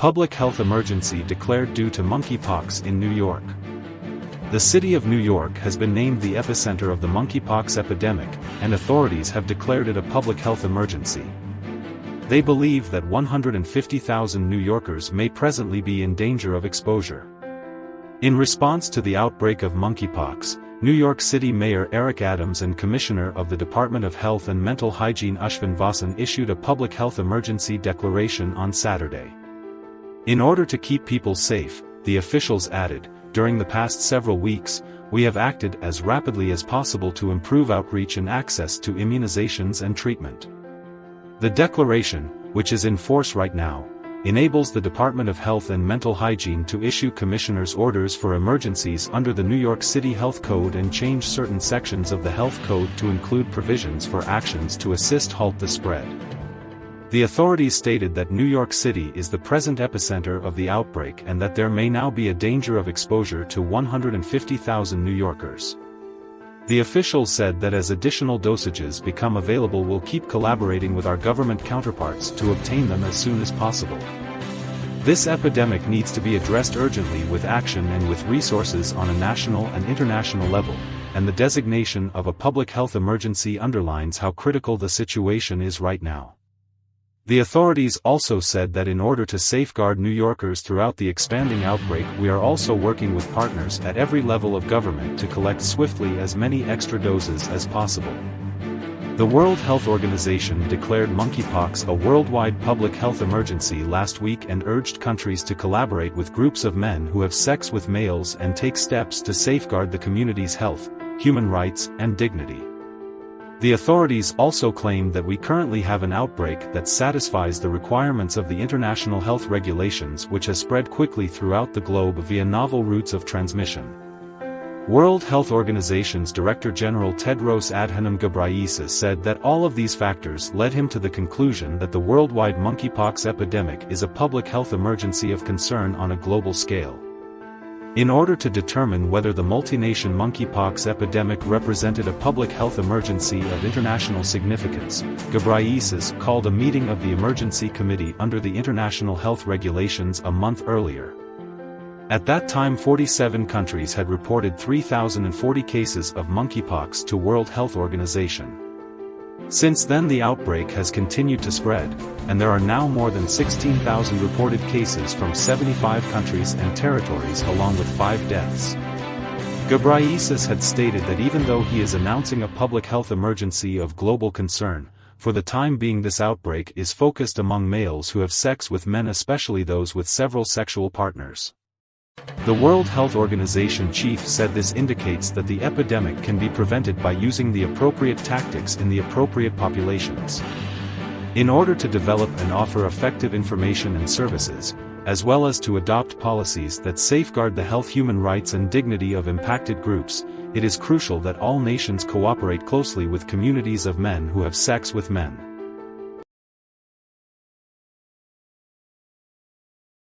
Public health emergency declared due to monkeypox in New York. The city of New York has been named the epicenter of the monkeypox epidemic, and authorities have declared it a public health emergency. They believe that 150,000 New Yorkers may presently be in danger of exposure. In response to the outbreak of monkeypox, New York City Mayor Eric Adams and Commissioner of the Department of Health and Mental Hygiene Ashwin Vasan issued a public health emergency declaration on Saturday. In order to keep people safe, the officials added, during the past several weeks, we have acted as rapidly as possible to improve outreach and access to immunizations and treatment. The declaration, which is in force right now, enables the Department of Health and Mental Hygiene to issue commissioners' orders for emergencies under the New York City Health Code and change certain sections of the Health Code to include provisions for actions to assist halt the spread. The authorities stated that New York City is the present epicenter of the outbreak and that there may now be a danger of exposure to 150,000 New Yorkers. The officials said that as additional dosages become available, we'll keep collaborating with our government counterparts to obtain them as soon as possible. This epidemic needs to be addressed urgently with action and with resources on a national and international level, and the designation of a public health emergency underlines how critical the situation is right now. The authorities also said that in order to safeguard New Yorkers throughout the expanding outbreak, we are also working with partners at every level of government to collect swiftly as many extra doses as possible. The World Health Organization declared monkeypox a worldwide public health emergency last week and urged countries to collaborate with groups of men who have sex with males and take steps to safeguard the community's health, human rights, and dignity. The authorities also claimed that we currently have an outbreak that satisfies the requirements of the international health regulations, which has spread quickly throughout the globe via novel routes of transmission. World Health Organization's Director General Tedros Adhanom Ghebreyesus said that all of these factors led him to the conclusion that the worldwide monkeypox epidemic is a public health emergency of concern on a global scale. In order to determine whether the multinational monkeypox epidemic represented a public health emergency of international significance, Ghebreyesus called a meeting of the Emergency Committee under the International Health Regulations a month earlier. At that time, 47 countries had reported 3,040 cases of monkeypox to World Health Organization. Since then, the outbreak has continued to spread, and there are now more than 16,000 reported cases from 75 countries and territories, along with 5 deaths. Ghebreyesus had stated that even though he is announcing a public health emergency of global concern, for the time being this outbreak is focused among males who have sex with men, especially those with several sexual partners. The World Health Organization chief said this indicates that the epidemic can be prevented by using the appropriate tactics in the appropriate populations. In order to develop and offer effective information and services, as well as to adopt policies that safeguard the health, human rights and dignity of impacted groups, it is crucial that all nations cooperate closely with communities of men who have sex with men.